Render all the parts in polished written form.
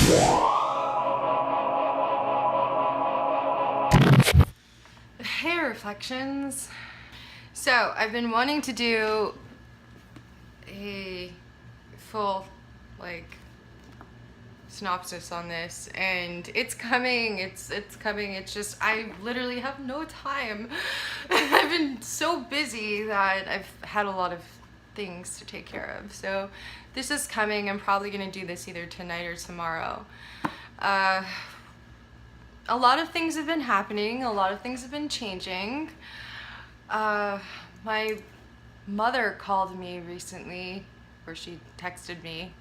Hey, Reflections. So, I've been wanting to do a full, synopsis on this, and it's coming. It's coming. It's just, I literally have no time. I've been so busy that I've had a lot of things to take care of. So, this is coming. I'm probably going to do this either tonight or tomorrow. A lot of things have been happening. A lot of things have been changing. My mother called me recently, or she texted me.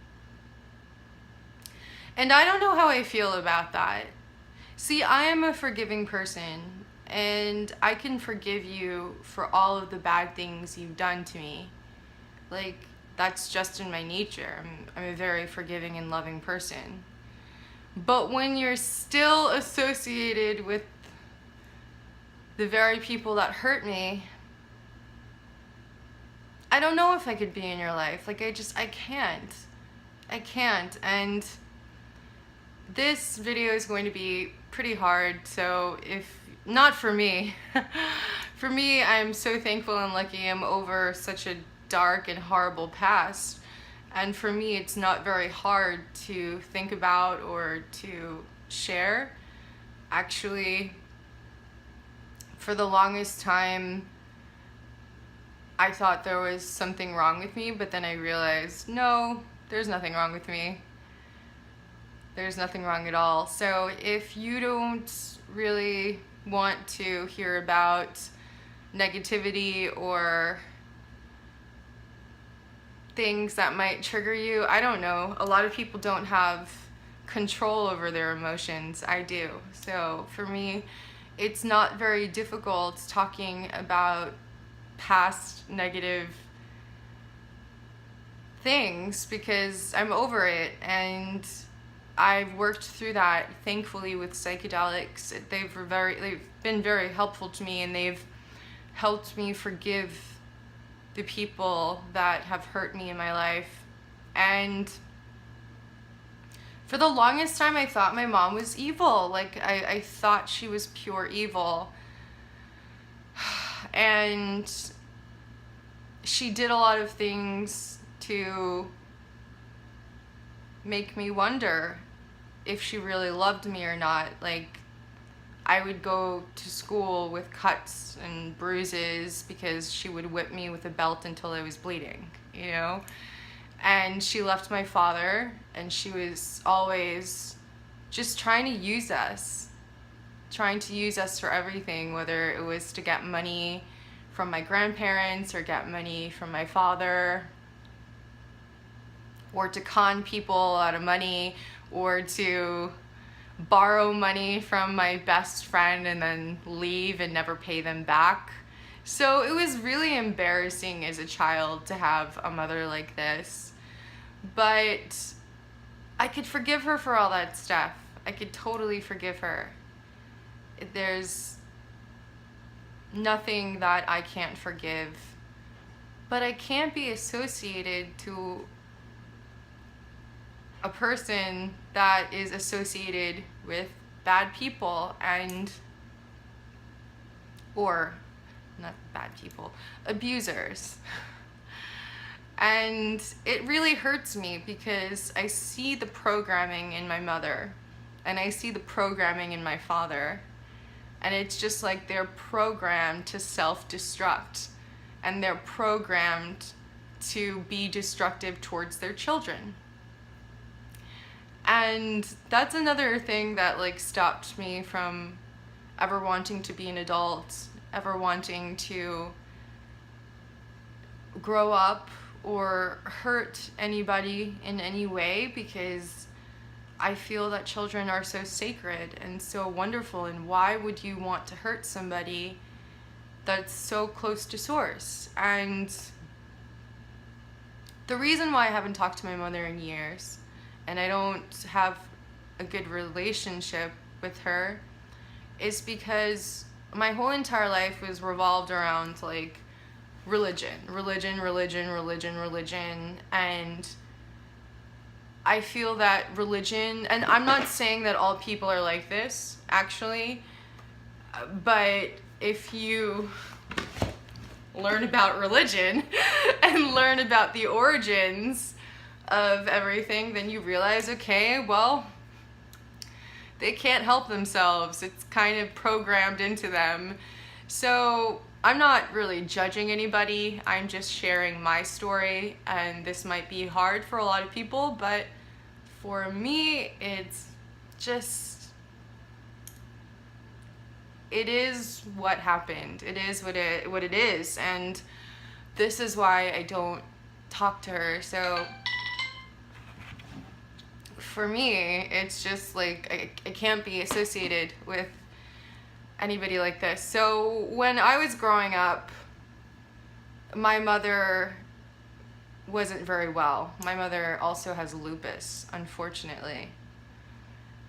And I don't know how I feel about that. See, I am a forgiving person, and I can forgive you for all of the bad things you've done to me. That's just in my nature. I'm a very forgiving and loving person. But when you're still associated with the very people that hurt me, I don't know if I could be in your life. I can't. I can't. And this video is going to be pretty hard, so not for me. For me, I'm so thankful and lucky I'm over such a dark and horrible past. And for me, it's not very hard to think about or to share. Actually, for the longest time, I thought there was something wrong with me, but then I realized, no, there's nothing wrong with me. There's nothing wrong at all. So if you don't really want to hear about negativity or things that might trigger you, I don't know. A lot of people don't have control over their emotions. I do. So for me, it's not very difficult talking about past negative things because I'm over it, and I've worked through that, thankfully, with psychedelics. They've been very helpful to me, and they've helped me forgive the people that have hurt me in my life. And for the longest time, I thought my mom was evil. I thought she was pure evil. And she did a lot of things to make me wonder if she really loved me or not. I would go to school with cuts and bruises because she would whip me with a belt until I was bleeding, you know? And she left my father, and she was always just trying to use us for everything, whether it was to get money from my grandparents or get money from my father, or to con people out of money, or to borrow money from my best friend and then leave and never pay them back. So it was really embarrassing as a child to have a mother like this. But I could forgive her for all that stuff. I could totally forgive her. There's nothing that I can't forgive. But I can't be associated to a person that is associated with bad people or not bad people, abusers. And it really hurts me because I see the programming in my mother, and I see the programming in my father, and it's just like they're programmed to self-destruct, and they're programmed to be destructive towards their children. And that's another thing that stopped me from ever wanting to be an adult, ever wanting to grow up or hurt anybody in any way, because I feel that children are so sacred and so wonderful, and why would you want to hurt somebody that's so close to source? And the reason why I haven't talked to my mother in years, and I don't have a good relationship with her, is because my whole entire life was revolved around religion, and I feel that religion, and I'm not saying that all people are like this, actually, but if you learn about religion and learn about the origins of everything, then you realize, okay, well, they can't help themselves. It's kind of programmed into them. So I'm not really judging anybody. I'm just sharing my story, and this might be hard for a lot of people, but for me, it's just, it is what happened. It is what it is, and this is why I don't talk to her. So for me, it's just like I can't be associated with anybody like this. So when I was growing up, my mother wasn't very well. My mother also has lupus, unfortunately.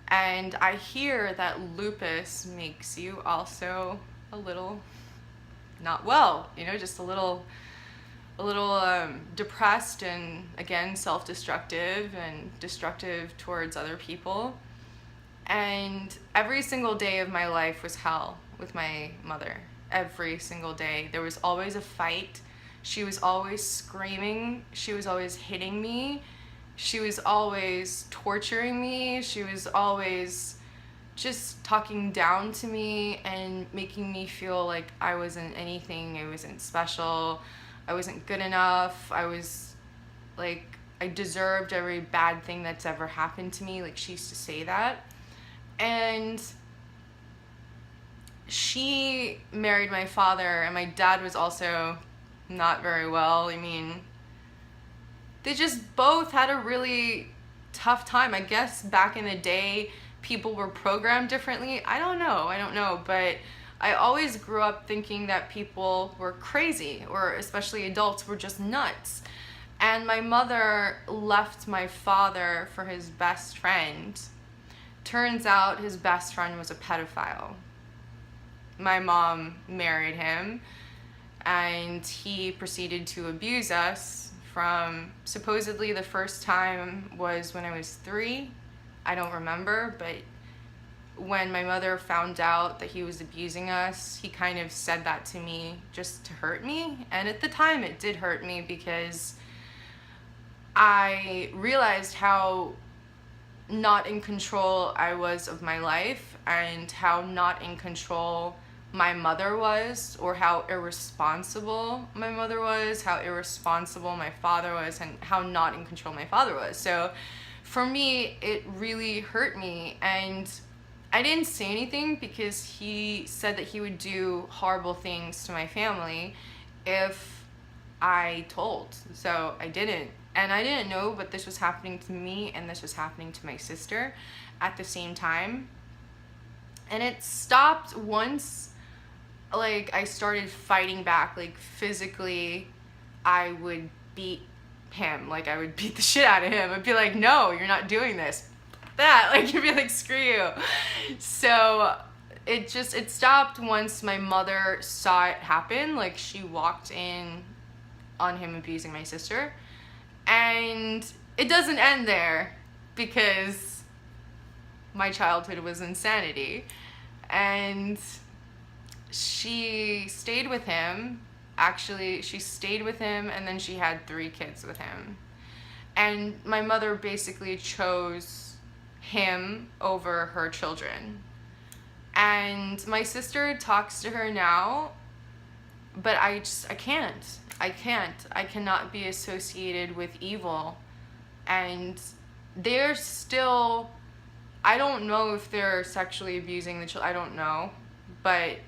And I hear that lupus makes you also a little not well, you know, just a little depressed, and again, self-destructive and destructive towards other people. And every single day of my life was hell with my mother. Every single day. There was always a fight. She was always screaming. She was always hitting me. She was always torturing me. She was always just talking down to me and making me feel like I wasn't anything. I wasn't special. I wasn't good enough. I was like, I deserved every bad thing that's ever happened to me. Like, she used to say that. And she married my father, and my dad was also not very well. I mean, they just both had a really tough time. I guess back in the day, people were programmed differently. I don't know, but I always grew up thinking that people were crazy, or especially adults were just nuts. And my mother left my father for his best friend. Turns out his best friend was a pedophile. My mom married him, and he proceeded to abuse us. From supposedly the first time was when I was 3. I don't remember, but when my mother found out that he was abusing us, he kind of said that to me just to hurt me. And at the time it did hurt me, because I realized how not in control I was of my life, and how not in control my mother was, or how irresponsible my mother was, how irresponsible my father was, and how not in control my father was. So for me, it really hurt me, and I didn't say anything because he said that he would do horrible things to my family if I told. So I didn't. And I didn't know, but this was happening to me, and this was happening to my sister at the same time. And it stopped once, like, I started fighting back. Like, physically, I would beat him. Like, I would beat the shit out of him. I'd be like, no, you're not doing this. That, like, you'd be like, screw you. So it stopped once my mother saw it happen. Like, she walked in on him abusing my sister. And it doesn't end there, because my childhood was insanity. And she stayed with him. Actually, she stayed with him, and then she had 3 kids with him. And my mother basically chose him over her children. And my sister talks to her now, but I can't. I cannot be associated with evil. And they're still, I don't know if they're sexually abusing the children, I don't know. But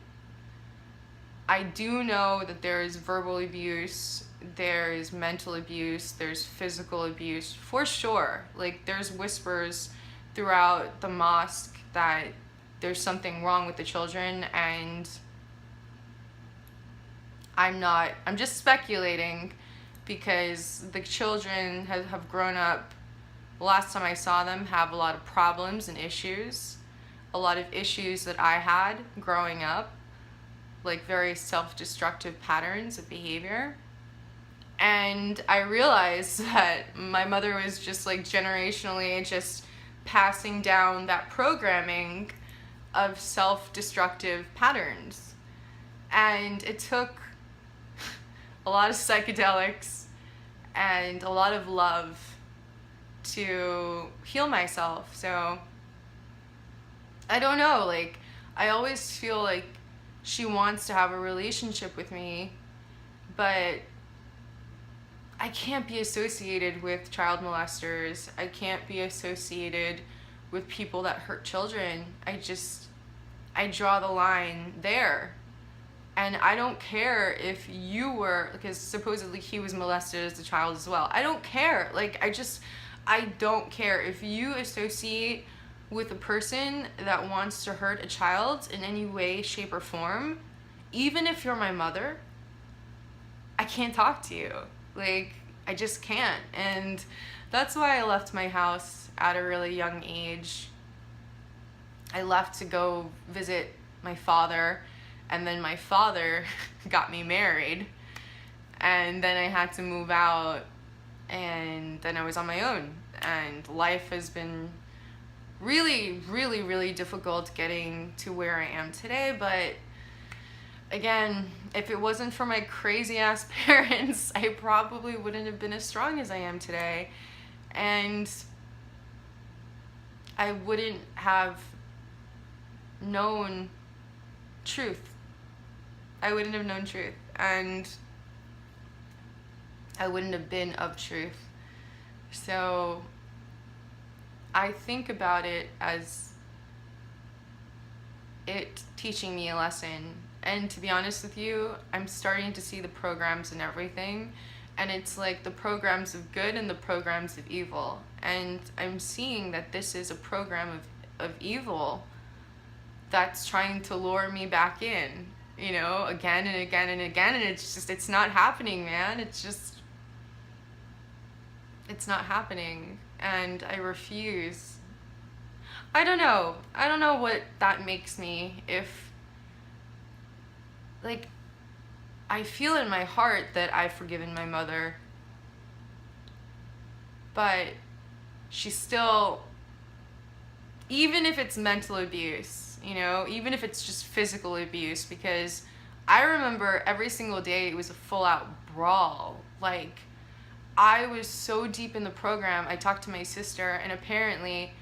I do know that there is verbal abuse, there is mental abuse, there's physical abuse, for sure. Like, there's whispers throughout the mosque that there's something wrong with the children, and I'm just speculating, because the children have grown up, the last time I saw them, have a lot of problems and issues, a lot of issues that I had growing up, like very self-destructive patterns of behavior. And I realized that my mother was just like generationally just passing down that programming of self-destructive patterns. And it took a lot of psychedelics and a lot of love to heal myself. So I don't know, like, I always feel like she wants to have a relationship with me, but I can't be associated with child molesters. I can't be associated with people that hurt children. I draw the line there. And I don't care if you were, because supposedly he was molested as a child as well. I don't care. Like, I don't care. If you associate with a person that wants to hurt a child in any way, shape, or form, even if you're my mother, I can't talk to you. Like, I just can't. And that's why I left my house at a really young age. I left to go visit my father, and then my father got me married, and then I had to move out, and then I was on my own. And life has been really, really, really difficult getting to where I am today, but again, if it wasn't for my crazy ass parents, I probably wouldn't have been as strong as I am today. And I wouldn't have known truth. I wouldn't have known truth. And I wouldn't have been of truth. So I think about it as it teaching me a lesson. And to be honest with you, I'm starting to see the programs and everything, and it's like the programs of good and the programs of evil. And I'm seeing that this is a program of evil that's trying to lure me back in, you know, again and again and again, and it's not happening, man. It's not happening, and I refuse. I don't know what that makes me. If, like, I feel in my heart that I've forgiven my mother, but she's still, even if it's mental abuse, you know, even if it's just physical abuse, because I remember every single day it was a full-out brawl. Like, I was so deep in the program, I talked to my sister, and apparently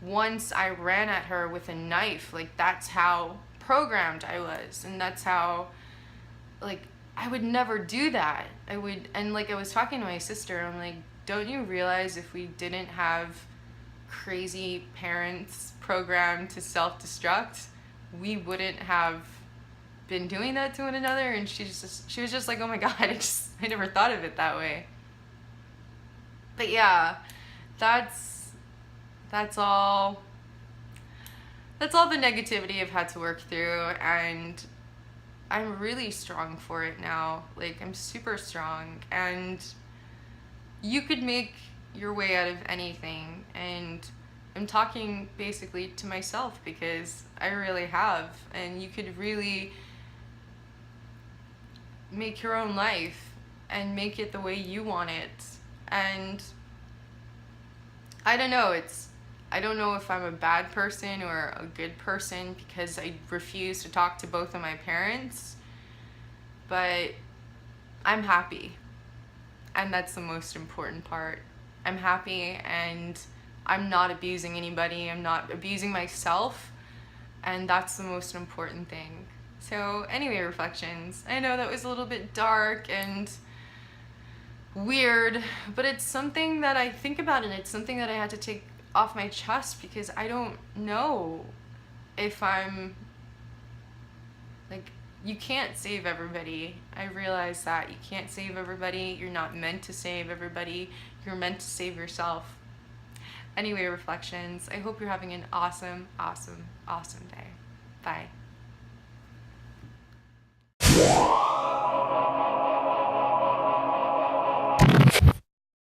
once I ran at her with a knife. Like, that's how programmed I was, and that's how, like, I would never do that. And like, I was talking to my sister, I'm like, don't you realize if we didn't have crazy parents programmed to self-destruct, we wouldn't have been doing that to one another? And she was just like, oh my god, I never thought of it that way. But yeah, that's all the negativity I've had to work through, and I'm really strong for it now. Like, I'm super strong, and you could make your way out of anything. And I'm talking basically to myself, because I really have, and you could really make your own life and make it the way you want it. And I don't know, I don't know if I'm a bad person or a good person, because I refuse to talk to both of my parents, but I'm happy, and that's the most important part. I'm happy, and I'm not abusing anybody, I'm not abusing myself, and that's the most important thing. So anyway, reflections. I know that was a little bit dark and weird, but it's something that I think about, and it's something that I had to take off my chest, because I don't know if I'm, like, you can't save everybody. I realize that you can't save everybody. You're not meant to save everybody. You're meant to save yourself. Anyway, reflections. I hope you're having an awesome, awesome, awesome day. Bye.